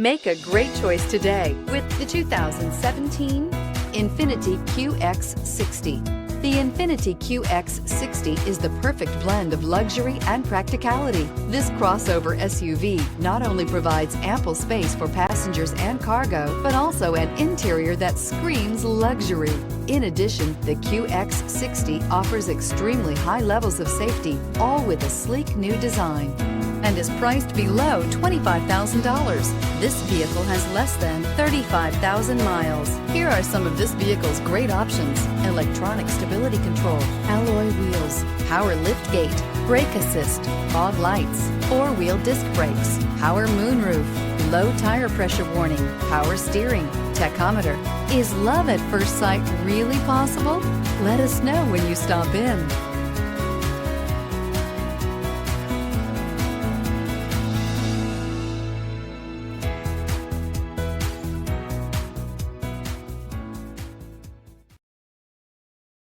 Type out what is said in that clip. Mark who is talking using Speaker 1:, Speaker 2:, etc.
Speaker 1: Make a great choice today with the 2017 INFINITI QX60. The INFINITI QX60 is the perfect blend of luxury and practicality. This crossover SUV not only provides ample space for passengers and cargo, but also an interior that screams luxury. In addition, the QX60 offers extremely high levels of safety, all with a sleek new design, and is priced below $25,000. This vehicle has less than 35,000 miles. Here are some of this vehicle's great options: electronic stability control, alloy wheels, power liftgate, brake assist, fog lights, four-wheel disc brakes, power moonroof, low tire pressure warning, power steering, tachometer. Is love at first sight really possible? Let us know when you stop in.